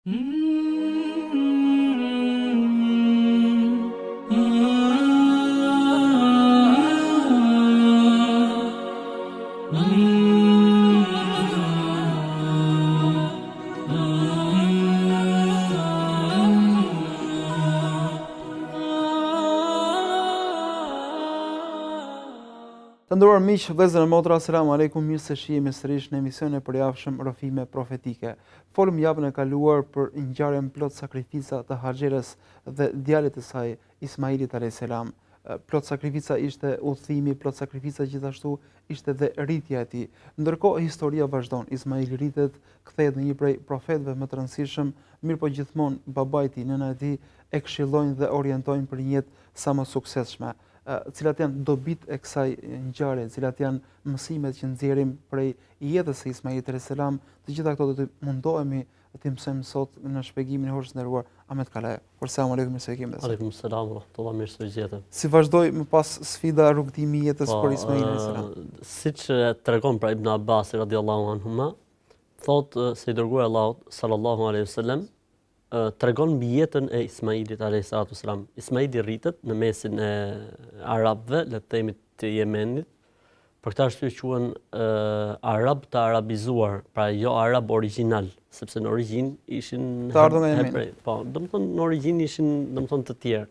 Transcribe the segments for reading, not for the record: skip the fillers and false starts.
Të nderuar miq, vëllezër e motra, selam aleikum, mirë se shihemi sërish në emisionin e përjavshëm Rrëfime profetike. Folëm javën e kaluar për ngjarjen plot sakrifica të Haxherës dhe djalit të saj Ismailit alayhis salam. Plot sakrifica ishte udhëtimi, plot sakrifica gjithashtu ishte dhe rritja e tij. Ndërkohë historia vazhdon. Ismaili rritet, kthehet në një prej profetëve më të rëndësishëm, mirëpo gjithmonë babai i tij, nëna e tij e këshillojnë dhe orientojnë për një jetë sa më suksesshme. Cilat janë dobit e kësaj ngjarje, cilat janë mësimet që nxjerrim prej jetës së Ismailit alayhis salam, të gjitha këto do të mundohemi të mësojmë sot në shpjegimin e hoxhës nderuar Ahmed Kalaja. Selam aleikum, mirë se kemi. Aleikum selam wa rahmatullah, mirë se vjen. Si vazhdoi më pas sfida rrugtimi i jetës për Ismailin alayhis salam? Siç tregon pra Ibn Abbas radhiyallahu anhuma, thotë se i dërguari Allahut sallallahu alaihi wasallam tregon mbi jetën e Ismailit alayhis salam. Ismaili rritet në mesin e arabëve, le të themi të Yemenit. Për këtë arsye quhen arab të arabizuar, pra jo arab origjinal, sepse në origjinë ishin të ardhur nga Yemeni. Po, domethënë në origjinë ishin domethënë të tjerë.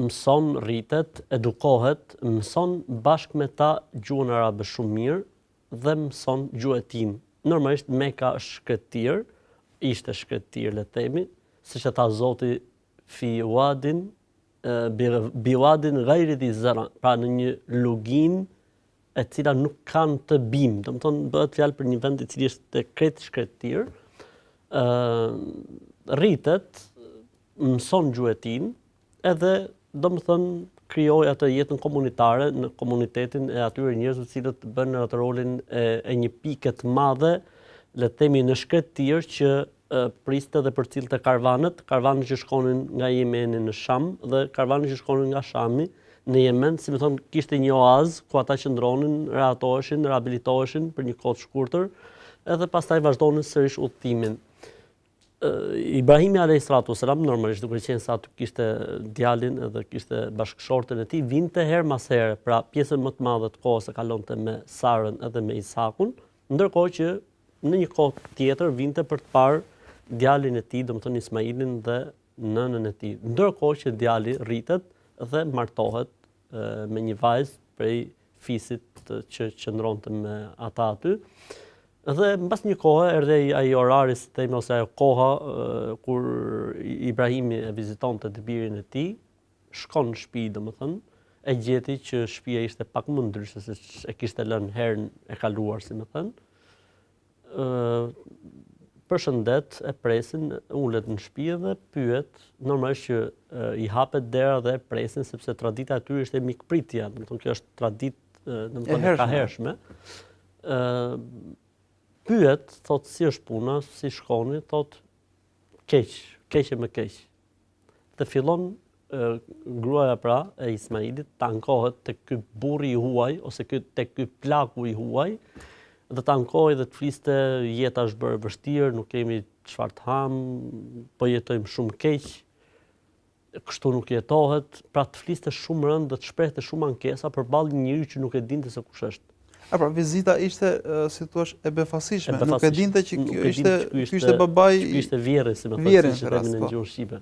Mëson, rritet, edukohet, mëson bashkë me ta gjuhën arabe shumë mirë dhe mëson gjuhën e tij. Normalisht Mekka është shkretir, ishte shkretir, le të themi, siç e tha Zoti fi wadin biwadin ghayri dhi zara, pra në një lugin e cila nuk kanë të bimë, domethënë bëhet fjalë për një vend i cili është krejt shkretir, rritet, mëson gjuhën e tij, edhe domethënë krijoi atë jetën komunitare në komunitetin e atyre njerëzve të cilët bën atë rolin e një pike të madhe, le të themi në shkretir që priste dhe përcillte karvanet që shkonin nga Yemeni në Sham dhe karvanet që shkonin nga Shami në Yemen, si më thonë, kishte një oazë ku ata qëndronin, rehatoheshin, rehabilitoheshin për një kohë të shkurtër, edhe pastaj vazhdonin sërish udhëtimin. Ibrahimi alayhis salam, normalisht duke qenë se aty kishte djalin edhe kishte bashkëshorten e tij, vinte her mas here, pra pjesën më të madhe të kohës e kalonte me Sarën edhe me Isakun, ndërkohë që në një kohë tjetër vinte për të parë djalin e tij, domethënë Ismailin dhe nënën e tij. Ndërkohë që djali rritet dhe martohet me një vajzë prej fisit që qëndronte me ata aty. Dhe mbas një kohe erdhi ai orari, themi, ose ajo koha kur Ibrahimi e vizitonte të birin e tij, shkon në shtëpi, domethënë, e gjeti që shtëpia ishte pak më ndryshe se e kishte lënë herën e kaluar, si më thënë. Përshëndet, e presin, ulet në shtëpi dhe pyet, normalisht që i hapet dera dhe e presin, sepse tradita e tyre ishte mikpritja, domethënë kjo është traditë domethënë e kahershme. Pyet, thot, si është puna, si shkoni, thot, keq e më keq. Dhe fillon gruaja pra e Ismailit të ankohet tek ky burri i huaj ose tek ky plaku i huaj, dhe të ankoj dhe të fliste, jeta është bërë vështirë, nuk kemi çfarë të ham, po jetojmë shumë keq, kështu nuk jetohet, pra të fliste shumë rënd dhe të shprehte shumë ankesa përballë një njeriu që nuk e dinte se kush është. Pra vizita ishte, si thua, e befasishme, nuk e dinte që ky ishte babai, ky ishte vjerri, si më thonë, si themi në gjuhën shqipe.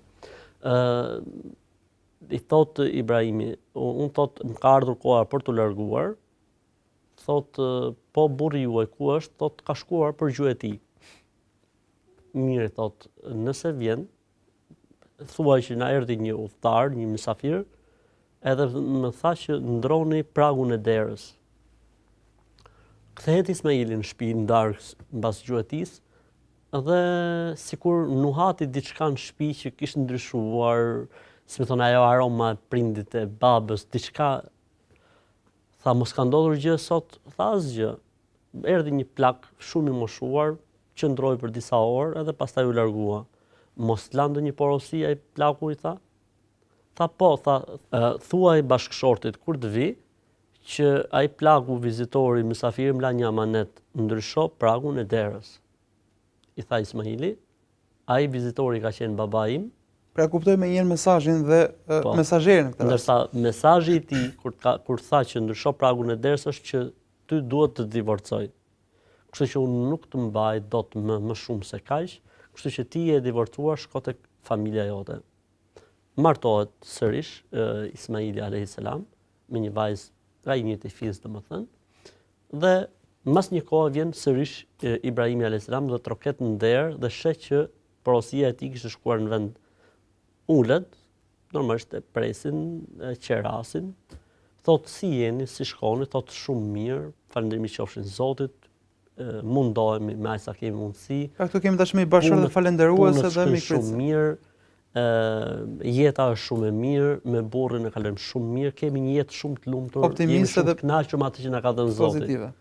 I thot Ibrahimi, unë thot më ka ardhur koha për të larguar, thot, po burri juaj ku është, thot, ka shkuar për gjuhën e tij. Mirë, thot, nëse vjen, thuaj që na erdhi një udhëtar, një mysafir, edhe më tha që ndroni pragun e derës. Kthehet Ismaili në shtëpi ndarkë mbas gjuhën e tij, dhe sikur nuhati diçka në shtëpi që kishte ndryshuar, si më thonë, ajo aroma e prindit e babës, diçka. Tha, mos ka ndodhur gjë sot? Tha, asgjë. Erdhi një plak shumë i moshuar, qëndroi për disa orë edhe pastaj u largua. Mos lande një porosi ai plaku, i tha? Tha, po, tha, thuaj bashkëshortit kur të vi, që ai plaku vizitori mysafiri më la një amanet, Ndrysho pragun e derës. i tha Ismaili, ai vizitori ka qenë baba im. Pra kuptoj me njëherë mesazhin dhe mesazherin këtë rast. Ndërsa mesazhi i tij kur tha që ndrysho pragun e derës është që ty duhet të divorcoj. Kështu që unë nuk të mbaj dot më shumë se kaq, kështu që ti je divorcuar, shko tek familja jote. Martohet sërish Ismaili a.s. me një vajzë nga i njëjti fiz, domethënë. Dhe mas një kohë vjen sërish Ibrahimi a.s. dhe troket në derë dhe sheh që porosia e tij kishte shkuar në vend. Ulet, normalisht e presin, e qerasin, thot si jeni, si shkoni, thot shumë mirë, falënderimi qofshin Zotit, mundohemi me aq sa kemi mundësi. Pra këtu kemi tashmë bashkë dhe falënderuese dhe mikpritëse. Shumë mirë, jeta është shumë e mirë, me burrin e kalojmë shumë mirë, kemi një jetë shumë të lumtur, jemi shumë të kënaqur me atë që na ka dhënë Zoti. Pozitive.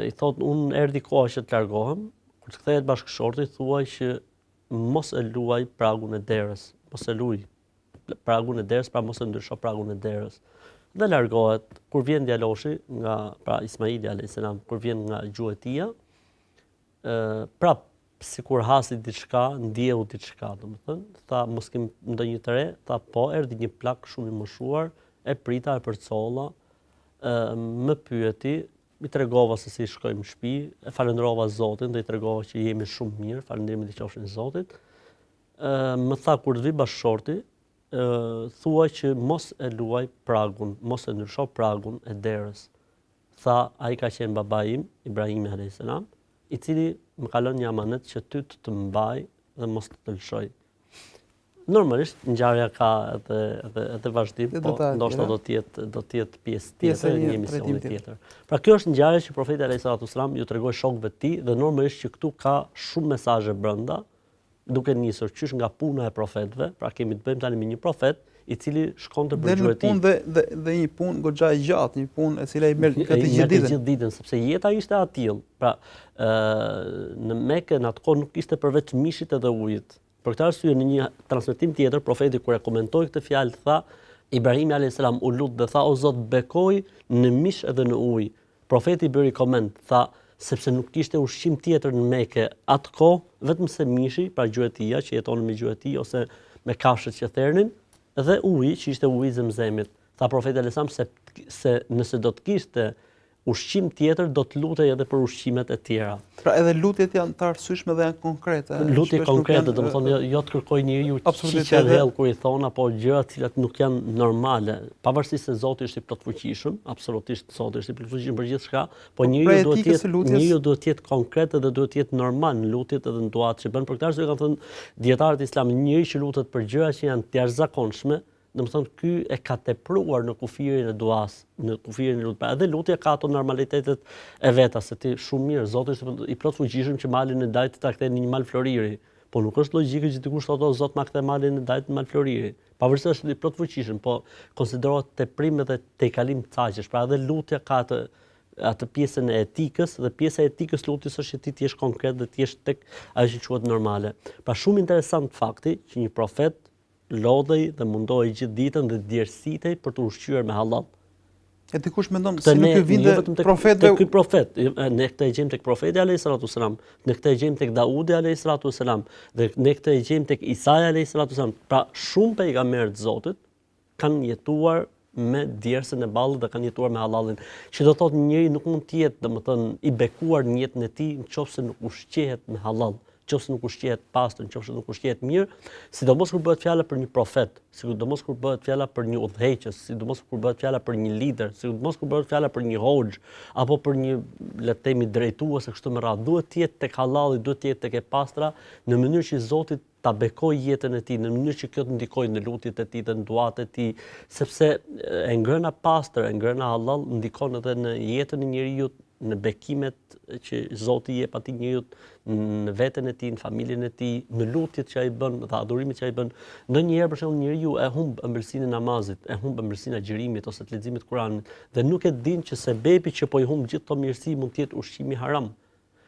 I thot unë erdhi koha që të largohem, kur të kthehet bashkëshorti thuaj që mos e luaj pragun e derës, mos e luaj pragun e derës, pra mos e ndrysho pragun e derës. Dhe largohet, kur vjen djaloshi pra Ismaili a.s. kur vjen nga gjuetia, prap sikur hasi diçka, ndjeu diçka, domethënë, tha mos kem ndonjë të re, tha po, erdhi një plak shumë i moshuar, e prita, e përcolla, më pyeti, i tregova se si shkojmë në shtëpi, e falendrova Zotin dhe i tregova që jemi shumë mirë, falënderimi i qofshin Zotit. Më tha kur të vi bashkëshorti, thuaj që mos e luaj pragun, mos e ndrysho pragun e derës. Tha ai ka qenë baba im, Ibrahimi a.s. I cili më ka lënë një amanet që ty të mbaj dhe mos të lëshoj. Normalisht ngjarja ka edhe vazhdim, po ndoshta do të jetë pjesë tjetër, një emision tjetër. Pra kjo është ngjarja që profeti alayhisalatu wasalam ju tregoi shokëve të tij dhe normalisht që këtu ka shumë mesazhe brenda, duke nisur qysh nga puna e profetëve, pra kemi të bëjmë tani me një profet i cili shkonte për gjuetin. Dhe një punë goxha e gjatë, një punë e cila i merr këtë gjithë ditën, sepse jeta ishte atill. Pra në Mekë në atë kohë nuk ishte përveç mishit edhe ujit. Për këtë arsye në një transmetim tjetër profeti kur e komentoi këtë fjalë tha Ibrahimi a.s. u lut dhe tha o Zot bekoj në mish edhe në ujë. Profeti bëri koment, tha sepse nuk kishte ushqim tjetër në Mekë atë kohë, vetëm se mishi, pra gjuetia që jeton me gjueti ose me kafshët që thernin, dhe uji që ishte uji i Zemzemit. Tha profeti a.s. se nëse do të kishte ushqim tjetër, do të lutej edhe për ushqimet e tjera. Pra edhe lutjet janë të arsyeshme dhe janë konkrete. Lutje konkrete, domethënë jo të kërkoj njeriu që hell kur i thon apo gjëra të cilat nuk janë normale. Pavarësisht se Zoti është i plotfuqishëm, absolutisht Zoti është i plotfuqishëm për gjithçka, po njeriu duhet të jetë konkret dhe duhet të jetë normal në lutjet edhe në duat që bën. Për këtë arsye kanë thënë dietarët islamit, njeriu që lutet për gjëra që janë të jashtëzakonshme, domethënë ky e ka tepruar në kufirin e duas, në kufirin e lutjes. Edhe lutja ka ato normalitetet e veta, se ti shumë mirë, Zoti është i plotfuqishëm që malin e dajt ta kthen në një mal floriri, po nuk është logjike që dikush thotë o Zot ma kthe malin e dajt në mal floriri. Pavarësisht është i plotfuqishëm, po konsiderohet teprim edhe tejkalim caqesh. Pra edhe lutja ka atë pjesën e etikës dhe pjesa e etikës lutjes është që ti të jesh konkret dhe të jesh tek ajo që quhet normale. Pra shumë interesant fakti që një profet lodhej dhe mundohej gjithë ditën dhe djersitej për të ushqyer me halal. E dikush mendon se nuk i vinte profetëve. Ky profet, ne këtë e gjejmë tek profeti alayhisalatu wasalam, ne këtë e gjejmë tek Daudi alayhisalatu wasalam, dhe ne këtë e gjejmë tek Isa alayhisalatu wasalam. Pra shumë pejgamberë të Zotit kanë jetuar me djersën e ballit dhe kanë jetuar me halalin. Që do thotë njëri nuk mund të jetë, domethënë, i bekuar në jetën e tij nëse nuk ushqehet me halal. Nëse nuk ushqehet pastër, nëse nuk ushqehet mirë, sidomos kur bëhet fjala për një profet, sidomos kur bëhet fjala për një udhëheqës, sidomos kur bëhet fjala për një lider, sidomos kur bëhet fjala për një hoxh apo për një, le të themi, drejtues kështu me radhë, duhet të jetë tek halali, duhet të jetë tek e pastra, në mënyrë që Zoti ta bekojë jetën e tij, në mënyrë që kjo të ndikojë në lutjet e tij, në duat e tij, sepse e ngrëna pastër, e ngrëna halal ndikon edhe në jetën e njeriu, në bekimet që Zoti jep atij njeriu në veten e tij, në familjen e tij, në lutjet që ai bën dhe adhurimet që ai bën. Ndonjëherë për shembull njeriu e humb ëmbëlsinë e namazit, e humb ëmbëlsinë e xhirimit ose të leximit të Kuranit dhe nuk e din që sebebi që po i humb gjithë këto mirësi mund të jetë ushqimi haram.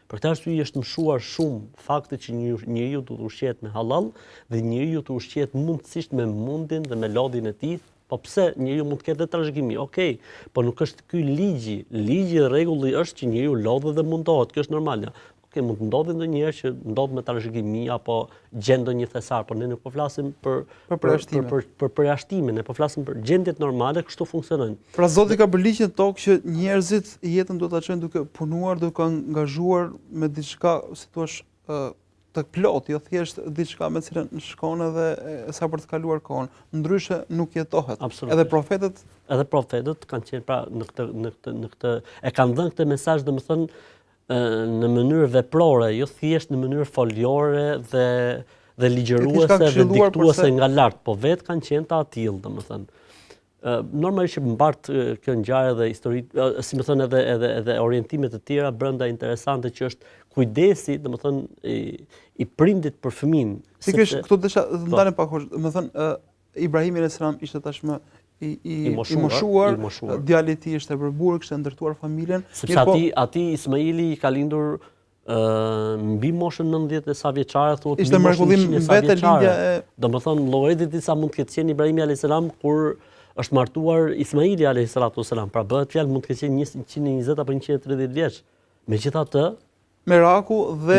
Për këtë arsye është mësuar shumë fakti që njeriu duhet të ushqehet me halal dhe njeriu të ushqehet mundësisht me mundin dhe me lodhin e tij. Po pse njeriu mund të ketë trashëgimi? Okej, po nuk është ky ligji. Ligji dhe rregulli është që njeriu lodhet dhe mundohet. Kjo është normale. mund të ndodhi ndonjëherë që ndodh me trashëgimi apo gjen ndonjë thesar, por ne nuk po flasim për përjashtimin, ne po flasim për gjendjet normale, kështu funksionojnë. Pra Zoti ka bërë ligjin tokë që njerëzit jetën duhet ta çojnë duke punuar, duke angazhuar me diçka, si thua, të plot, jo thjesht diçka me cilën shkon edhe sa për të kaluar kohën. Ndryshe nuk jetohet. Edhe profetët kanë qenë pra në këtë e kanë dhënë këtë mesazh, domethënë në mënyrë veprore, jo thjesht në mënyrë folklore dhe ligjëruese dhe diktuese nga lart, po vetë kanë qenë të atill, domethënë. Normalisht që mbart kjo ngjarje dhe histori, si më thënë edhe orientime të tjera brenda interesante që është kujdesi, domethënë i prindit për fëmin. Pikërisht këtu desha të ndalem pak, domethënë Ibrahimi alayhis salam ishte tashmë i moshuar, djali i tij ishte përbur, kishte ndërtuar familjen. Sepse ati Ismaili ka lindur mbi moshën 90 e sa vjeçare, thotë. Ishte mrekullim vetë lindja e, domethënë lloji i sa mund të ketë qenë Ibrahimi alayhis salam kur është martuar Ismaili alayhis salam, pra bëhet fjalë mund të ketë qenë 120 apo 130 vjeç. Megjithatë, meraku dhe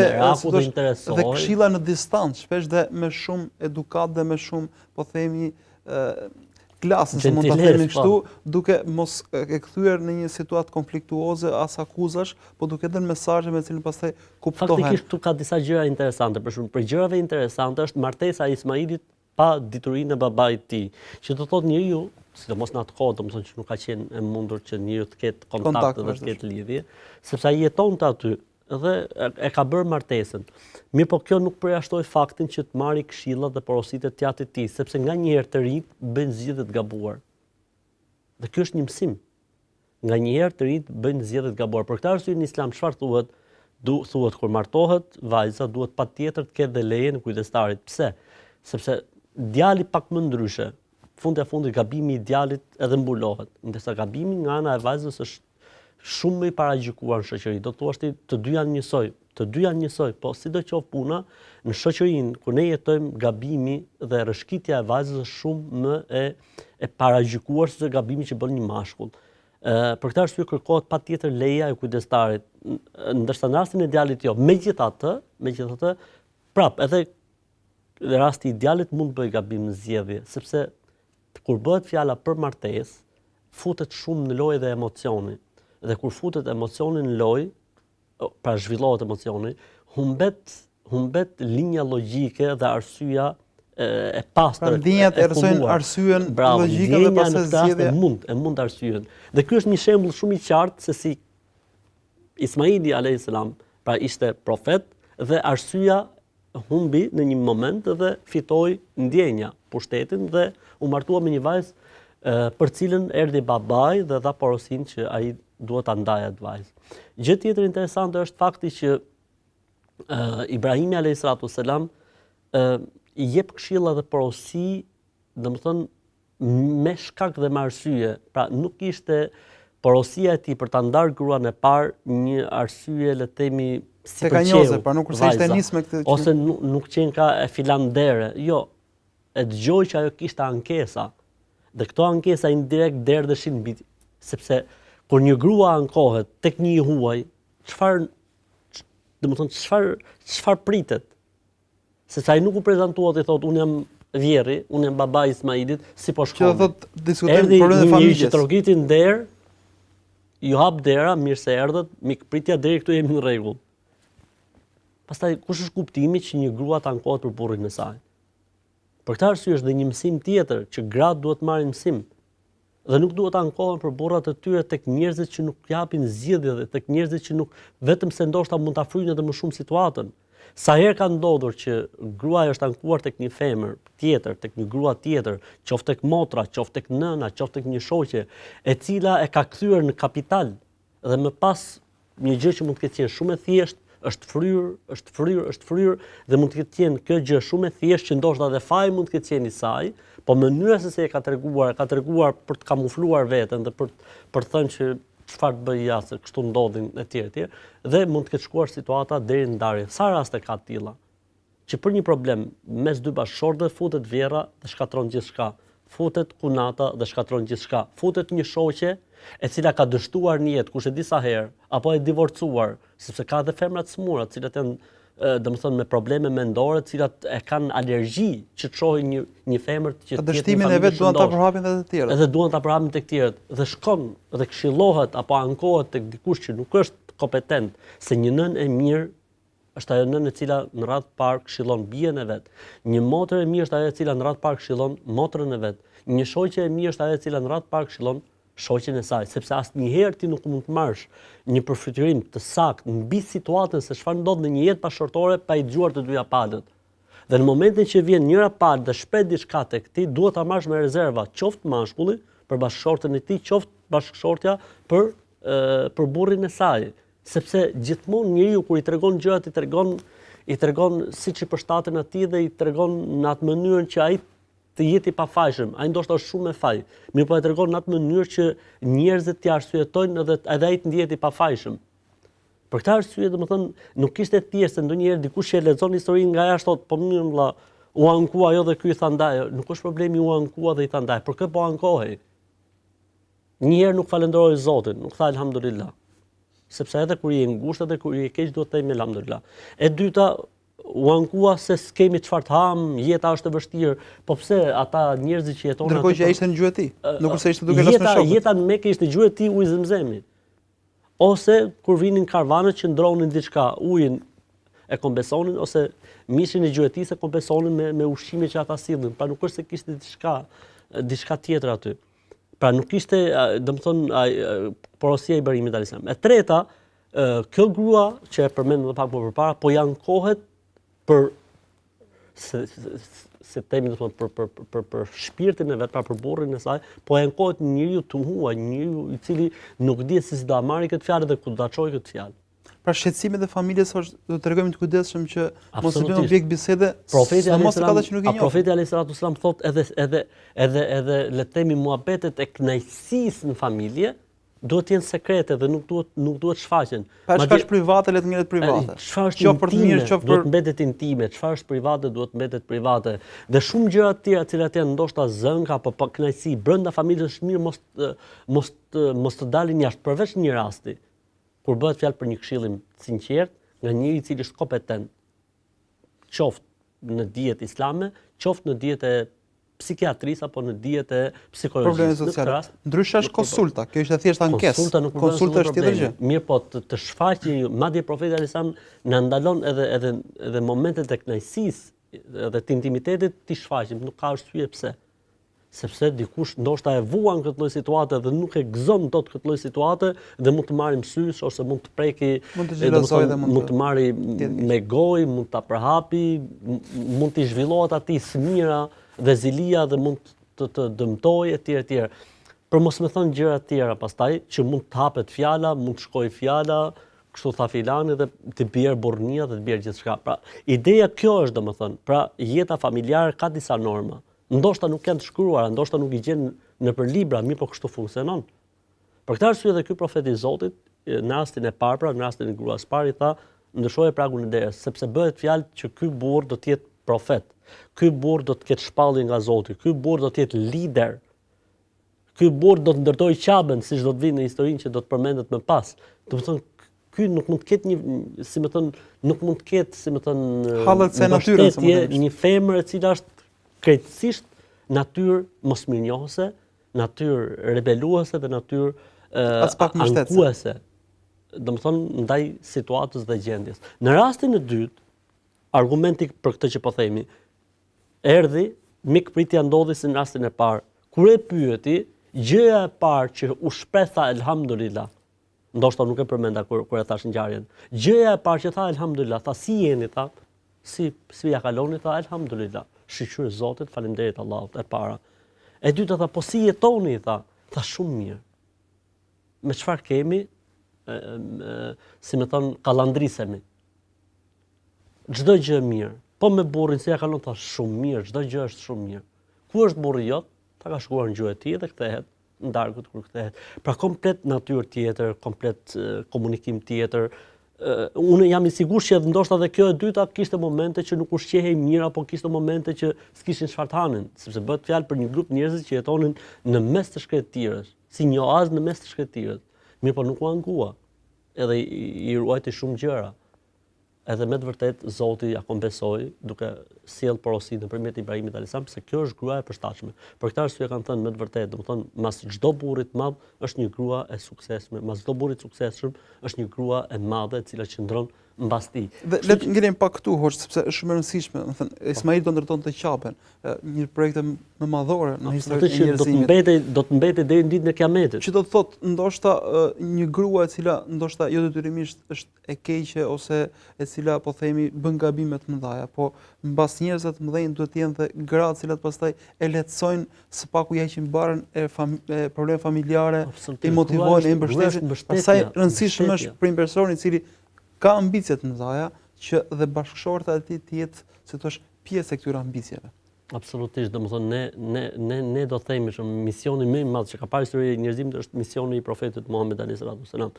interesoi, këshilla në distancë, shpesh dhe me shumë edukat dhe me shumë, po themi, klasën, se mund ta themi kështu, duke mos e kthyer në një situatë konfliktuoze as akuzash, po duke dhënë mesazhe me cilin pastaj kuptohen. Faktikisht këtu ka disa gjëra interesante, për shembull, për gjërave interesante është martesa e Ismailit pa diturinë e babait të tij, që do thotë njeriu, sidomos në atë kohë, domethënë që nuk ka qenë e mundur që njeriu të ketë kontakt dhe të ketë lidhje, sepse ai jetonte aty dhe e ka bërë martesën. Mirë, po kjo nuk përjashtoi faktin që të marrë këshillat dhe porositë e tjatit të tij, sepse nganjëherë të rinjt bëjnë zgjedhje të gabuar. Dhe ky është një mësim. Nganjëherë të rinjt bëjnë zgjedhje të gabuar. Për këtë arsye në Islam çfarë thuhet? Thuhet kur martohet vajza duhet patjetër të ketë dhe lejen e kujdestarit. Pse? Sepse djali pak më ndryshe, fundit gabimi i djalit edhe mbulohet, ndërsa gabimi nga ana e vajzës është shumë më i paragjykuar në shoqëri. Do thuash ti të dy janë njësoj, po sidoqoftë puna në shoqërinë ku ne jetojmë, gabimi dhe rrëshqitja e vajzës është shumë më e paragjykuar se gabimi që bën një mashkull. Për këtë arsye kërkohet patjetër leja e kujdestarit, ndërsa në rastin e djalit jo. Megjithatë, prap edhe në rasti i djalit mund të bëjë gabim në zgjedhje, sepse kur bëhet fjala për martesë, futet shumë në lojë dhe emocioni. Dhe kur futet emocioni në lojë, pra zhvillohet emocioni, humbet linja logjike dhe arsyeja e pastër. Pra ndjenjat erësojnë arsyen logjike dhe pastaj zgjedhja e mund arsyen. Dhe ky është një shembull shumë i qartë se si Ismaili alayhis salam, pra ishte profet dhe arsyeja humbi në një moment dhe fitoi ndjenja, pushtetin dhe u martua me një vajzë për cilën erdhi babai dhe dha porosinë që ai duhet ta ndajë atë vajzë. Gjë tjetër interesante është fakti që Ibrahimi alayhis salam i jep këshilla dhe porosi, domethënë me shkak dhe me arsye. Pra nuk ishte porosia e tij për ta ndarë gruan e parë një arsye, le të themi, si përqeu, pra nuk kurse ishte nis me këtë ose nuk qenë ka e filandere. Jo, e dëgjoj që ajo kishte ankesa. Dhe këto ankesa indirekt derdheshin mbi, sepse kur një grua ankohet tek një i huaj, çfarë pritet? Sepse ai nuk u prezantua dhe thotë unë jam vjerri, unë jam babai i Ismailit, si po shkon. Që do thotë diskutojmë problemin e familjes. Që trogiti nder, ju hap dera, mirë se erdhët, mikpritja deri këtu jemi në rregull. Pastaj kush është kuptimi që një grua të ankohet për burrin e saj? Për këtë arsye është dhe një mësim tjetër që gratë duhet marrin mësim. Dhe nuk duhet ankohen për burrat e tyre tek njerëzit që nuk japin zgjidhje dhe tek njerëzit që nuk vetëm se ndoshta mund ta fryjnë edhe më shumë situatën. Sa herë ka ndodhur që gruaja është ankuar tek një femër tjetër, tek një grua tjetër, qoftë tek motra, qoftë tek nëna, qoftë tek një shoqe, e cila e ka kthyer në kapital dhe më pas një gjë që mund të ketë qenë shumë e thjeshtë, është fryrë dhe mund të ketë qenë kjo gjë shumë e thjeshtë që ndoshta edhe faji mund të ketë qenë i saj, po mënyra se si e ka treguar për të kamufluar veten dhe për të thënë që çfarë të bëj jashtë, kështu ndodhin etj. Dhe mund të ketë shkuar situata deri në ndarje. Sa raste ka të tilla? Që për një problem mes dy bashkëshortëve futet vjerra dhe shkatron gjithçka. futet kunata dhe shkatron gjithçka. Futet një shoqe e cila ka dështuar në jetë, kush e di sa herë, apo e divorcuar, sepse ka edhe femra të smura, të cilat janë domethënë me probleme mendore, të cilat e kanë alergji që të shohin një femër që të dështimin e vet duan ta përhapin edhe të tjerët. Edhe duan ta përhapin tek të tjerët dhe shkon dhe këshillohet apo ankohet tek dikush që nuk është kompetent, se një nën e mirë është ajo nën e cila në radhë të parë këshillon bijën e vet. Një motër e mirë është ajo e cila në radhë të parë këshillon motrën e vet. Një shoqe e mirë është ajo e cila në radhë të parë këshillon shoqen e saj, sepse asnjëherë ti nuk mund të marrësh një përfiturim të saktë mbi situatën se çfarë ndodh në një jetë bashkëtorë pa i dëgjuar të dyja palët. Dhe në momentin që vjen njëra palë dhe shpret diçka tek ti, duhet ta marrësh me rezerva, qoftë mashkulli për bashkëshortën e tij, qoftë bashkëshortja për burrin e saj, sepse gjithmonë njeriu kur i tregon gjërat i tregon siç i përshtaten atij dhe i tregon në atë mënyrën që ai të jetë i pafajshëm. Ai ndoshta është shumë me faj. Mirë po e tregon në atë mënyrë që njerëzit t'i arsyetojnë edhe ai të ndihet i pafajshëm. Për këtë arsye, domethënë, nuk ishte thjesht se ndonjëherë dikush që e lexon historinë nga jashtë thotë, po mirë vëlla, u ankua ajo dhe ky i tha ndaj. Nuk është problemi u ankua dhe i tha ndaj, por kë po ankohej. Një herë nuk falenderoi Zotin, nuk tha elhamdulillah. Sepse edhe kur i e ngushtë edhe kur i e keq duhet të themi elhamdulillah. E dyta, u ankua se s'kemi çfarë të ham, jeta është e vështirë, po pse ata njerëzit që jetonin ndërkohë që ishte në gjuhë e tij, nuk se ishte duke lëshë shokut. Jeta në Mekë ishte gjuhë e tij ujë zemzemi. Ose kur vinin karvanët që ndronin diçka, ujin e kompensonin ose mishin e gjuhë e tij se kompensonin me ushqime që ata sillnin. Pra nuk është se kishte diçka tjetër aty. Pra nuk ishte, domethënë, porosia e Ibrahimit alayhis salam. E treta, kjo grua që e përmend edhe pak më përpara, po janë kohet për se temi për shpirtin e vet, pra për burrin e saj, po e ankohet një njeriu të huaj, një njeriu i cili nuk di se si do ta marrë këtë fjalë dhe ku do ta çojë këtë fjalë. Pra shqetësimet e familjes do të tregojmë të kujdesshëm që mos të bëjmë objekt bisede. Profeti alayhis salam thotë edhe le të themi muhabetet e kënaqësisë në familje duhet të jenë sekrete dhe nuk duhet shfaqen. Pa çfarë është private le të mbetet private. Qoftë për të mirë, qoftë për mbetet intime, çfarë është private duhet mbetet private. Dhe shumë gjëra të tjera të cilat janë ndoshta zënk apo pa kënaqësi brenda familjes është mirë mos të dalin jashtë, përveç një rasti kur bëhet fjalë për një këshillim sinqert nga njëri i cili është kompetent, qoftë në dijet islame, qoftë në dijet e psikiatrisë apo në dijet e psikologjisë. Në këtë rast, ndryshe është konsulta, kjo ishte thjesht ankesë. Konsulta është tjetër gjë. Mirë, po të shfaqë, madje profeti alayhis salam na ndalon edhe momentet e kënaqësisë edhe të intimitetit të shfaqim, nuk ka arsye pse. Sepse dikush ndoshta e vuan këtë lloj situate dhe nuk e gëzon dot këtë lloj situate dhe mund të marrë mësysh ose mund të preki, mund të marrë me gojë, mund ta përhapi, mund të zhvillohet atij smira dhe zilia dhe mund të dëmtojë etj. Për mos më thënë gjëra të tjera pastaj që mund të hapet fjala, mund të shkojë fjala, kështu tha filani dhe të bjerë burrnia dhe të bjerë gjithçka. Pra, ideja kjo është domethënë, pra jeta familjare ka disa norma. Ndoshta nuk janë të shkruara, ndoshta nuk i gjen nëpër libra, mirë po kështu funksionon. Për këtë arsye edhe ky profet i Zotit, në rastin e parë, pra në rastin e gruas parë, i tha, ndryshoje pragun e derës, sepse bëhet fjalë që ky burr do të jetë profet. Ky burr do të ketë shpallje nga Zoti, ky burr do të jetë lider. Ky burr do të ndërtojë Qabën, siç do të vinë në historinë që do të përmendet më pas. Do të thonë ky nuk mund të ketë hallet se natyrën, një femër e cila është krejtësisht natyrë mosmirnjohëse, natyrë rebeluese dhe natyrë ankuese. Domethënë ndaj situatës dhe gjendjes. Në rastin e dytë, argumenti për këtë që po themi, erdhi mikpritja ndodhi si në rastin e parë. Kur e pyeti, gjëja e parë që u shpreh tha elhamdulillah. Ndoshta nuk e përmenda kur e thash ngjarjen. Gjëja e parë që tha elhamdulillah, tha si jeni, tha, si ja kaloni, tha elhamdulillah. Shqyr Zotit, faleminderit Allahut, e para. E dyta tha, po si jetoni, tha shumë mirë. Me çfarë kemi, si më thon, kallandrisemi. Çdo gjë mirë. Po me burrin si ja kalon, tha shumë mirë, çdo gjë është shumë mirë. Ku është burri jot? Ta ka shkuar në gjuhën e tij dhe kthehet në darkut kur kthehet. Pra komplet natyrë tjetër, komplet komunikim tjetër, unë jam i sigurt që ndoshta edhe kjo e dyta kishte momente që nuk ushqehej mirë apo kishte momente që s'kishin çfarë hanin, sepse bëhet fjalë për një grup njerëzish që jetonin në mes të shkretirës, si një oazë në mes të shkretirës. Mirë, po nuk u angua. Edhe i ruajti shumë gjëra. Edhe me të vërtet Zoti ja kompensoi duke sjell porosi nëpërmjet Ibrahimit alayhis salam, se kjo është gruaja e përshtatshme. Për këtë arsye kanë thënë me të vërtetë, domethënë mas çdo burri të madh është një grua e suksesshme, mas çdo burri të suksesshëm është një grua e madhe e cila qëndron mbas tij. Dhe le të ngelem pak këtu hoç, sepse është shumë e rëndësishme, domethënë Ismail do ndërtonte qapen, një projekte më madhore në historinë e njerëzimit. Do të mbetej deri në ditën e Kiametit. Që do të thotë ndoshta një grua e cila ndoshta jo detyrimisht është e keqe ose e cila po themi bën gabime të mëdha, po mbas njerëzve të mëdhenj duhet të jenë dhe gra të cilat pastaj e lehtësojnë së paku ja heqin barrën e probleme familjare, i motivojnë, i mbështesin. Pastaj rëndësishme është për një person i cili ka ambicie të mëdha që dhe bashkëshorta e tij të jetë, si thosh, pjesë e këtyre ambicieve. Absolutisht, domethënë ne do themi që misioni më i madh që ka parë historia e njerëzimit është misioni i profetit Muhammed alayhis salam.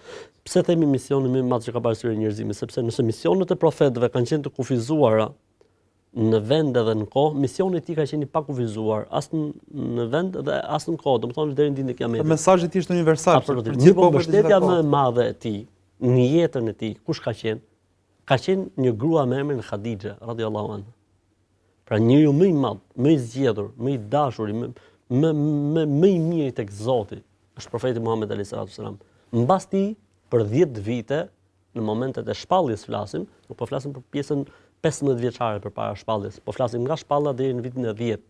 Pse themi misioni më i madh që ka parë historia e njerëzimit? Sepse nëse misionet e profetëve kanë qenë të kufizuara në vend edhe në kohë, misioni i tij ka qenë i pakufizuar, as në vend dhe as në kohë, domethënë deri në ditën e Kiametit. Mesazhi i tij është universal. Absolutisht. Po mbështetja më e madhe e tij në jetën e tij, kush ka qenë? Ka qenë një grua me emrin Khadija radhiyallahu anha. Pra njeriu më i madh, më i zgjedhur, më i dashur, më i miri tek Zoti është profeti Muhammed alayhis salam. Mbas tij për 10 vite, në momentet e shpalljes flasim, nuk po flasim për pjesën 15 vjeçare përpara shpalljes, po flasim nga shpalla deri në vitin e 10.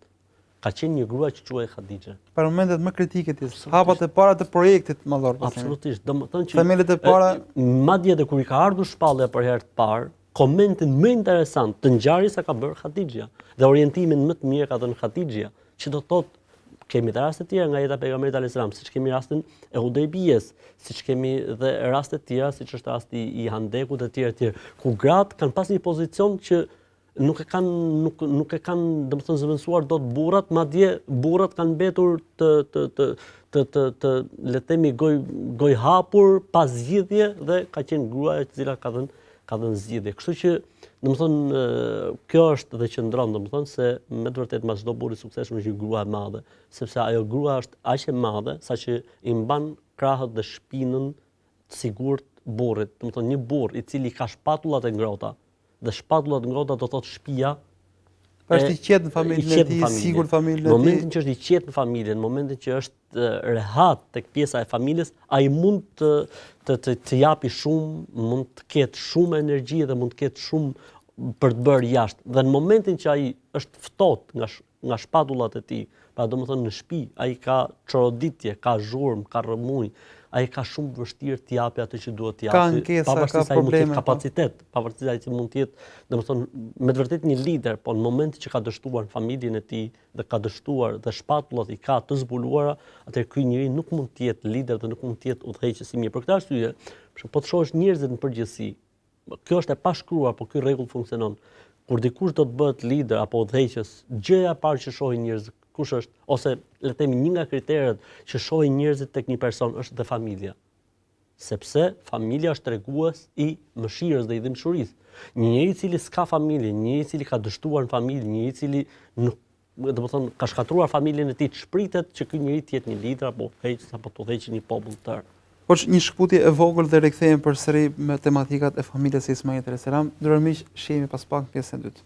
Ka qenë një grua që quhej Khadija. Për momentet më kritike të hapat e para të projektit madhor. Absolutisht, domethënë që themelet e para, madje edhe kur i ka ardhur shpallja për herë të parë, komentin më interesant të ngjarjes ka bërë Khadija dhe orientimin më të mirë ka dhënë Khadija, që do thotë kemi të raste të tjera nga jeta e pejgamberit alayhis salam, siç kemi rastin e Hudejbijes, siç kemi dhe raste të tjera siç është rasti i Handekut e tjerë, ku gratë kanë pasur një pozicion që nuk e kanë domethënë zëvendësuar dot burrat, madje burrat kanë mbetur të le të themi goj hapur pas zgjidhje dhe ka qenë gruaja e cila ka dhënë zgjidhje. Kështu që domethënë kjo është dhe qëndron domethënë se me të vërtetë mas çdo burri suksesshëm është një grua e madhe, sepse ajo grua është aq e madhe saqë i mban krahët dhe shpinën të sigurt burrit. Domethënë një burr i cili ka shpatullat e ngrohta dhe shpatullat e ngrohta do thotë shtëpia është i qetë në familjen e tij, sigurt familjen e tij. Në momentin që është i qetë në familje, në momentin që është rehat tek pjesa e familjes, ai mund të japi shumë, mund të ketë shumë energji dhe mund të ketë shumë për të bërë jashtë. Dhe në momentin që ai është ftohtë nga shpatullat e tij, pra domethënë në shtëpi, ai ka çoroditje, ka zhurmë, ka rrëmuj, ai ka shumë vështirë të japi atë që duhet të japi, pavarësisht se ai mund të ketë kapacitet, pavarësisht se ai mund të jetë, domethënë me të vërtetë një lider, po në momentin që ka dështuar familjen e tij dhe ka dështuar dhe shpatullat i ka të zbuluara, atëherë ky njeri nuk mund të jetë lider dhe nuk mund të jetë udhëheqës i mirë. Për këtë arsye, po të shohësh njerëzit në përgjithësi, kjo është e pashkruar, po ky rregull funksionon. Kur dikush do të bëhet lider apo udhëheqës, gjëja e parë që shohin njerëzit kush është, ose le të themi një nga kriteret që shohin njerëzit tek një person është dhe familja. Sepse familja është tregues i mëshirës dhe i dhimbshurisë. Një njeri i cili s'ka familje, një njeri i cili ka dështuar në familje, një njeri i cili nuk, domethënë ka shkatruar familjen e tij, shpritet që ky njeri të jetë një lider apo udhëheqës apo të udhëheqë një popull të tërë. Po një shkputje e vogël dhe rikthehemi përsëri me tematikat e familjes së Ismailit alayhis salam, ndërmjet miq, shihemi pas pak pjesën e dytë.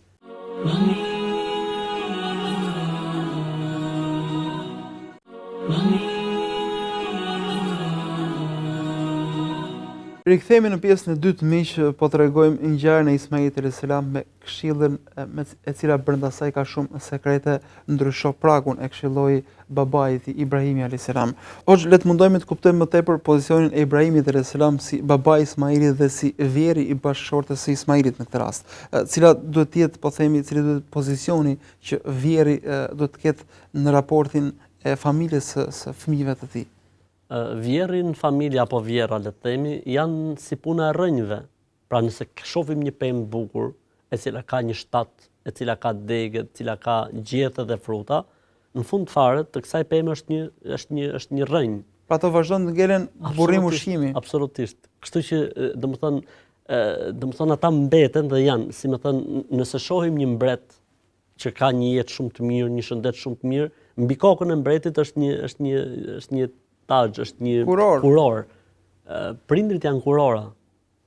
Rikthehemi në pjesën e dytë miq, po tregojmë ngjarjen e Ismailit alayhis salam me këshillën e cila brenda saj ka shumë sekrete. Ndrysho pragun e këshilloi babai i tij Ibrahimi alayhis salam. Ose le të mundohemi të kuptojmë më tepër pozicionin e Ibrahimit alayhis salam si babai i Ismailit dhe si vjeri i bashkëshortes së Ismailit në këtë rast. Cila duhet të jetë, po themi, cili duhet të pozicioni që vjeri duhet të ketë në raportin e familjes së fëmijëve të tij. Vjerri në familje apo vjera, le të themi, janë si puna e rrënjve. Pra nëse shohim një pemë bukur, e cila ka një shtat, e cila ka degë, e cila ka gjethe dhe fruta, në fund fare të kësaj pemë është një rrënjë. Pra ato vazhdon të ngelen burrim ushqimi. Absolutisht. Kështu që domethënë domethënë ata mbeten dhe janë, si më thënë, nëse shohim një mbret që ka një jetë shumë të mirë, një shëndet shumë të mirë, mbi kokën e mbretit është një tazh, është një kuror. Prindrit janë kurora.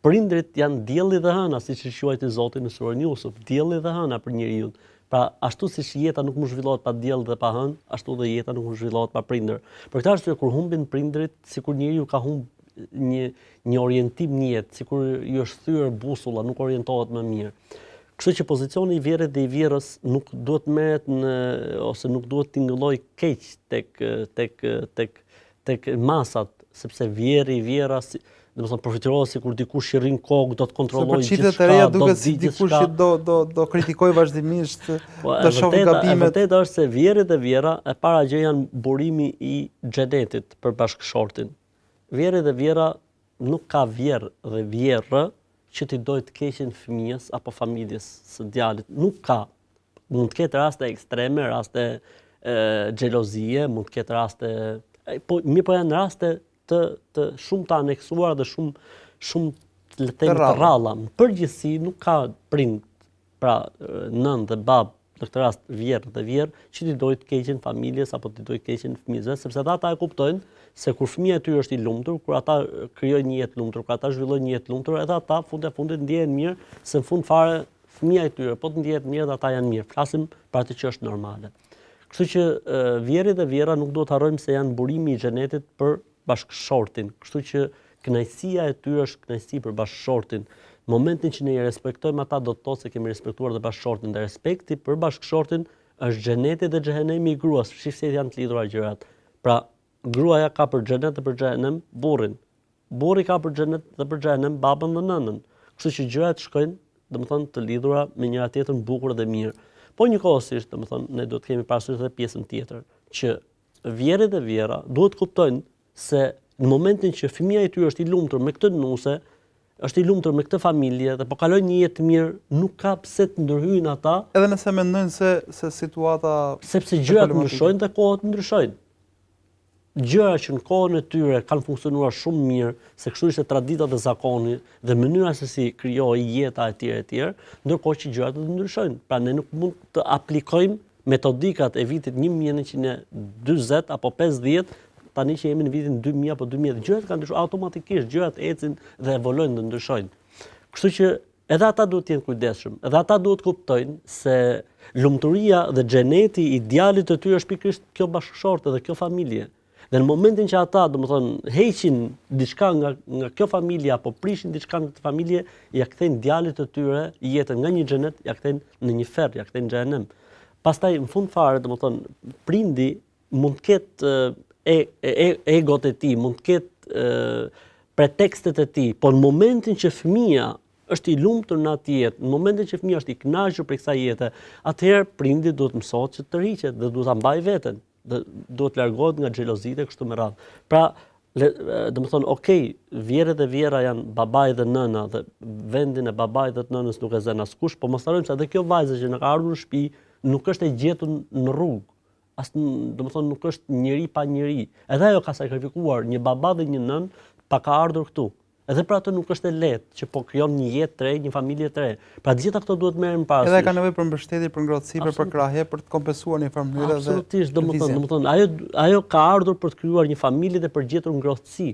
Prindrit janë dielli dhe hëna, siç i quajti Zoti në surën Yusuf, dielli dhe hëna për njeriu. Pra ashtu siç jeta nuk mund zhvillohet pa diell dhe pa hënë, ashtu dhe jeta nuk mund zhvillohet pa prindër. Për këtë arsye kur humbin prindrit, sikur njeriu ka humbur një orientim në jetë, sikur i është thyer busulla, nuk orientohet më mirë. Kështu që pozicioni i vjerit dhe i vjerës nuk duhet merret ose nuk duhet tingëlloj keq tek masat, sepse vjeri i vjera domethënë përfitirohet sikur dikush i rrin kokë, do të kontrollojë gjithçka. Për çiftet e reja duket si dikush që do kritikojë vazhdimisht, do shohë gabimet. Vërtet është se vjeri dhe vjera e para gjë janë burimi i xhenetit për bashkëshortin. Vjeri dhe vjera nuk ka vjerë dhe vjerë që ti dojë të keqen fëmijës apo familjes së djalit. Nuk ka. Mund të ketë raste ekstreme, raste xhelozie, mund të ketë raste, po janë raste të shumë të aneksuara dhe shumë le të them të rralla. Në përgjithësi nuk ka prind, pra nën dhe bab, në këtë rast vjerë dhe vjerë, që ti dojë të keqen familjes apo ti dojë të keqen fëmijëve, sepse ata e kuptojnë se kur fëmia e tyre është i lumtur, kur ata krijojnë një jetë lumtur, kur ata zhvillojnë një jetë lumtur, edhe ata fundit ndjehen mirë, se në fund fare fëmia e tyre po të ndihet mirë dhe ata janë mirë. Flasim për atë që është normale. Kështu që vjeri dhe vjera nuk duhet harrojmë se janë burimi i xhenetit për bashkëshortin. Kështu që kënaqësia e tyre është kënaqësi për bashkëshortin. Në momentin që ne i respektojmë ata, do të thotë se kemi respektuar dhe bashkëshortin. Dhe respekti për bashkëshortin është xheneti dhe xhehenemi i gruas. Shifse janë të lidhura gjërat. Pra, gruaja ka për xhenet dhe për xhehenem burrin. Burri ka për xhenet dhe për xhehenem babën dhe nënën. Kështu që gjërat shkojnë, domethënë, të lidhura me njëra tjetrën bukur dhe mirë. Po njëkohësisht, domethënë, ne do të kemi parasysh edhe pjesën tjetër, që vjeri dhe vjera duhet të kuptojnë se në momentin që fëmia i tyre është i lumtur me këtë nuse, është i lumtur me këtë familje dhe po kalojnë një jetë mirë, nuk ka pse të ndërhyjnë ata. Edhe nëse mendojnë se situata, sepse gjërat ndryshojnë dhe kohët ndryshojnë. Gjëra që në kohën e tyre kanë funksionuar shumë mirë, se kështu ishte tradita dhe zakoni dhe mënyra se si krijohej jeta etj, ndërkohë që gjërat do të ndryshojnë. Pra ne nuk mund të aplikojmë metodikat e vitit 1940 apo 50 tani që jemi në vitin 2000 apo 2010, gjërat kanë ndryshuar automatikisht, gjërat ecin dhe evolojnë dhe ndryshojnë. Kështu që edhe ata duhet të jenë kujdesshëm, edhe ata duhet të kuptojnë se lumturia dhe xheneti i djalit të tyre është pikërisht kjo bashkëshorte dhe kjo familje. Dhe në momentin që ata, domethënë, heqin diçka nga kjo familje apo prishin diçka nga këtë familje, ja kthejnë djalit të tyre jetën nga një xhenet, ja kthejnë në një ferr, ja kthejnë në xhenem. Pastaj në fund fare, domethënë, prindi mund të ketë egot e tij, mund të ketë pretekstet e tij, por në momentin që fëmia është i lumtur në atë jetë, në momentin që fëmia është i kënaqur për kësaj jete, atëherë prindi duhet mësohet që të tërhiqet dhe duhet ta mbajë veten, dhe duhet largohet nga xhelozitë kështu me radhë. Pra, domethënë, okay, vjerët dhe vjera janë babai dhe nëna dhe vendin e babait dhe të nënës nuk e zën askush, por mos harrojmë se edhe kjo vajzë që na ka ardhur në shtëpi nuk është e gjetur në rrugë. Domethënë nuk është njeri pa njeri. Edhe ajo ka sakrifikuar një baba dhe një nën pa ka ardhur këtu. Edhe për atë nuk është e lehtë që po krijon një jetë të re, një familje të re. Pra të gjitha këto duhet merren parasysh. Edhe ka nevojë për mbështetje, për ngrohtësi, për përkrahje, për të kompensuar në një farë mënyrë dhe. Absolutisht, domethënë ajo ka ardhur për të krijuar një familje dhe për gjetur ngrohtësi.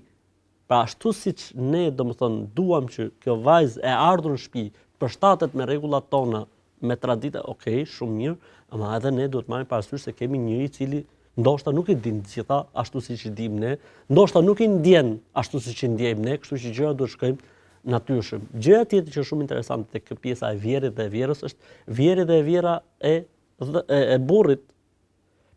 Pra ashtu siç ne domethënë duam që kjo vajzë e ardhur në shtëpi përshtatet me rregullat tona, me tradita, okay, shumë mirë, ama edhe ne duhet marrim parasysh se kemi njëri i cili ndoshta nuk i din të gjitha ashtu siç i dim ne, ndoshta nuk i ndjen ashtu siç i ndjejmë ne, kështu që gjërat duhet shkojnë natyrshëm. Gjëja tjetër që është shumë interesante tek kjo pjesa e vjerit dhe e vjerës është vjeri dhe e vjera e burrit.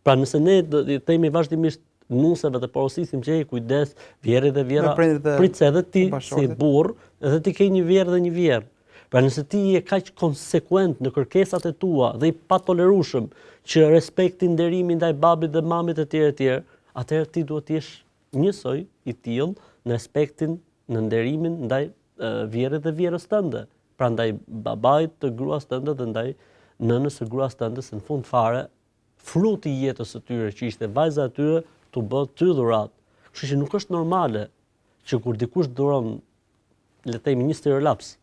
Pra nëse ne themi vazhdimisht nuseve dhe porosisim që kujdes, vjeri dhe vjera, pritse edhe ti si burr, edhe ti ke një vjerë dhe një vjerë. Pra nëse ti je kaq konsekuent në kërkesat e tua dhe i patolerueshëm që respekti, nderimi ndaj babit dhe mamit etj, atëherë ti duhet të jesh njësoj i tillë në respektin, në nderimin ndaj vjerit dhe vjerës tënde. Pra ndaj babait të gruas tënde dhe ndaj nënës së gruas tënde, se në fund fare fruti i jetës së tyre që ishte vajza e tyre tu bë ty dhurat. Kështu që nuk është normale që kur dikush dhuron le të themi një stirolaps,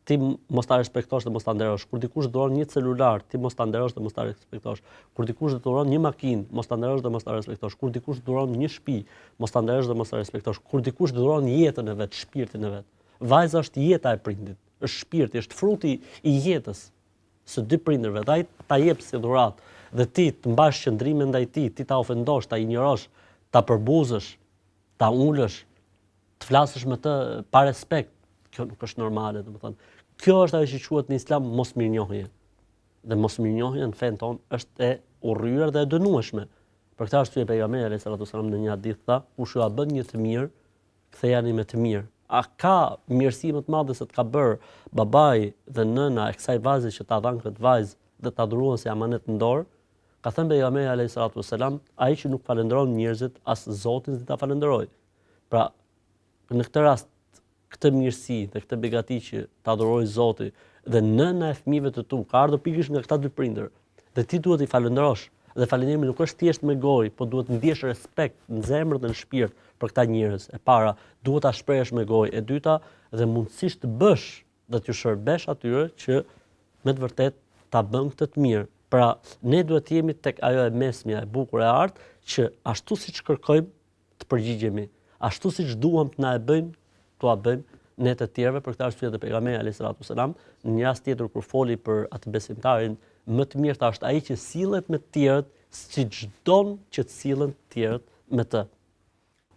ti mos ta respektosh dhe mos ta nderosh. Kur dikush dhuron një celular, ti mos ta nderosh dhe mos ta respektosh. Kur dikush dhuron një makinë, mos ta nderosh dhe mos ta respektosh. Kur dikush dhuron një shtëpi, mos ta nderosh dhe mos ta respektosh. Kur dikush dhuron jetën e vet, shpirtin e vet. Vajza është jeta e prindit, është shpirti, është fruti i jetës së dy prindërve. Dhe ai ta jep si dhuratë dhe ti të mbash qëndrimin ndaj tij, ti ta ofendosh, ta injorosh, ta përbuzësh, ta ulësh, të flasësh me të pa respekt. Kjo nuk është normale, domethënë. Kjo është ajo që quhet në Islam mosmirnjohje. Dhe mosmirnjohja në fen ton është e urryer dhe e dënueshme. Për këtë arsye pejgamberi alayhis salatu sallam në një hadith tha, kush ju a bën një të mirë, kthejani me të mirë. A ka mirësi më të madhe se të ka bërë babai dhe nëna e kësaj vajze që ta dhanë këtë vajzë dhe ta dhuruan si amanet në dorë? Ka thënë pejgamberi alayhis salatu sallam, ai që nuk falendron njerëzit, as Zotin s'do ta falenderoj. Pra, në këtë rast këtë mirësi dhe këtë begati që ta adhuroj Zoti dhe nëna e fëmijëve të tu ka ardhur pikërisht nga këta dy prindër. Dhe ti duhet i falënderosh. Dhe falënderimi nuk është thjesht me gojë, por duhet ndjesh respekt në zemër dhe në shpirt për këta njerëz. E para, duhet ta shprehësh me gojë. E dyta, dhe mundësisht të bësh dhe t'ju shërbesh atyre që me të vërtet ta bën këtë të mirë. Pra, ne duhet të jemi tek ajo e mesmja, e bukur e artë, që ashtu siç kërkojmë të përgjigjemi, ashtu siç duam të na e bëjnë, t'ua bëjmë ne të tjerëve. Për këtë arsye dhe pejgamberi alayhis salatu sallam në një rast tjetër kur foli për atë besimtarin, më të mirë është ai që sillet me të tjerët siç don që të sillen të tjerët me të.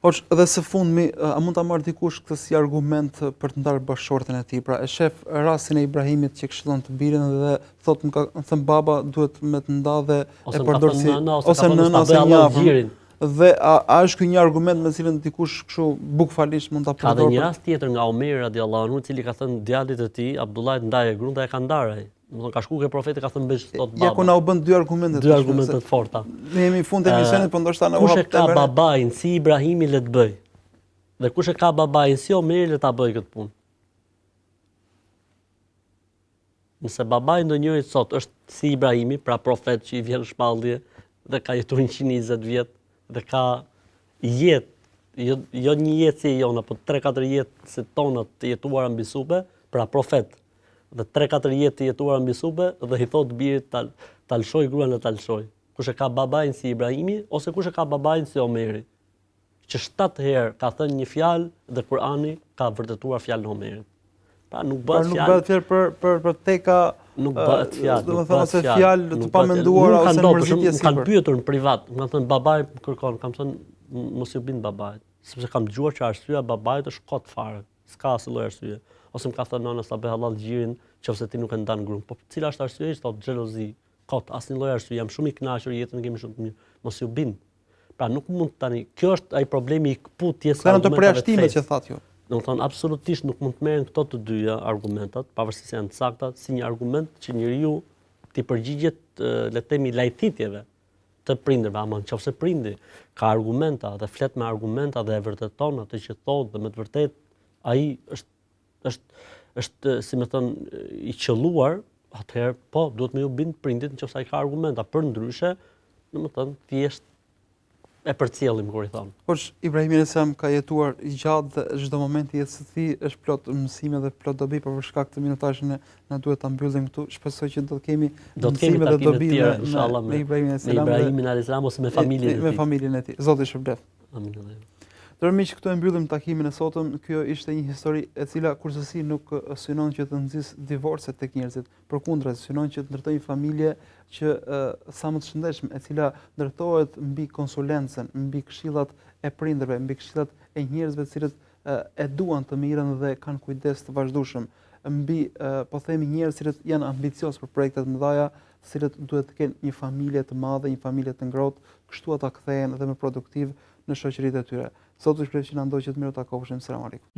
Hoç, edhe së fundmi, a mund ta marr dikush këtë si argument për të ndarë bashkëshorten e tij? Pra, e shef rastin e Ibrahimit që këshillon të birin dhe thotë më thën baba duhet me të nda dhe e përdor si ose nëna ose një afër. Dhe a është ky një argument me cilën dikush kështu bukfalisht mund ta përdorë? Ka dhe një rast tjetër nga Omeri radiallahu anhu, i cili ka thënë djalit të tij, Abdullah, ndaje gruan dhe e ka ndarë ai. Domethënë ka shkuar ke profeti ka thënë bëj ç'thot baba. Ja ku na u bën dy argumente të forta. Ne jemi në fund të emisionit, por ndoshta na u hap. Kush e ka babain si Ibrahimi le të bëj? Dhe kush e ka babain si Omeri le ta bëj këtë punë? Nëse babai ndonjërit sot është si Ibrahimi, pra profet që i vjen shpallje dhe ka jetuar 120 vjet dhe ka jetë, jo një jetë si e jona, po 3-4 jetë se tonat të jetuara mbi supe, pra profet, dhe 3-4 jetë të jetuara mbi supe, dhe i thot birit ta lshoj gruan e ta lshoj. Kush e ka babain si Ibrahimi, ose kush e ka babain si Omeri, që 7 herë ka thënë një fjalë dhe Kurani ka vërtetuar fjalën e Omerit. Pra nuk bëhet fjalë për teka, nuk bëhet fjalë. Domethënë se fjalë të pamenduara ose mërzitje sipër. Kanë pyetur në privat, më thënë babai kërkon, kam thënë mos ju bind babait, sepse kam dëgjuar që arsyeja e babait është kot fare, s'ka asnjë lloj arsye. Ose më ka thënë nona sa bëj hallall gjirin, nëse ti nuk e ndan gruan. Po cila është arsyeja? Thotë xhelozi, kot, asnjë lloj arsye, jam shumë i kënaqur, jetën kemi shumë të mirë. Mos ju bind. Pra nuk mund tani, kjo është ai problemi i kputjes së argumentave. Kanë të përjashtimet që thatë ju. Domethënë absolutisht nuk mund të merren këto të dyja argumentat, pavarësisht se janë të sakta, si një argument që njeriu t'i përgjigjet le të themi lajthitjeve të prindërve, ama nëse prindi ka argumenta dhe flet me argumenta dhe e vërteton atë që thotë dhe me të vërtetë ai është si më thon i qelluar, atëherë po duhet me u bind prindit nëse ai ka argumenta. Përndryshe, domethënë thjesht e përcjellim kur i thon. Por Ibrahimi alayhis ka jetuar i gjatë dhe çdo moment i jetës së tij është plot mësime dhe plot dobi, por për shkak të minutazhit na duhet ta mbyllim këtu. Shpresoj që do të kemi mësime dhe dobi inshallah me Ibrahimin alayhis ose me familjen e tij. Me familjen e tij. Zoti shpërblet. Amin. Dërë miq, këtu e mbyllim takimin e sotëm. Kjo ishte një histori e cila kurse nuk synon që të nxjisë divorce tek njerëzit, përkundra synon që të ndërtojnë familje që sa më të shëndetshme, e cila ndërtohet mbi konsulencën, mbi këshillat e prindërve, mbi këshillat e njerëzve të cilët e duan të mirën dhe kanë kujdes të vazhdueshëm, mbi po themi njerëz që janë ambiciozë për projekte të mëdha, të cilët duhet të kenë një familje të madhe, një familje të ngrohtë, kështu ata kthehen dhe më produktiv në shoqëritë e tyre. Sot u shpresoj që na ndoqët mirë ta kohëshim. Selam aleikum.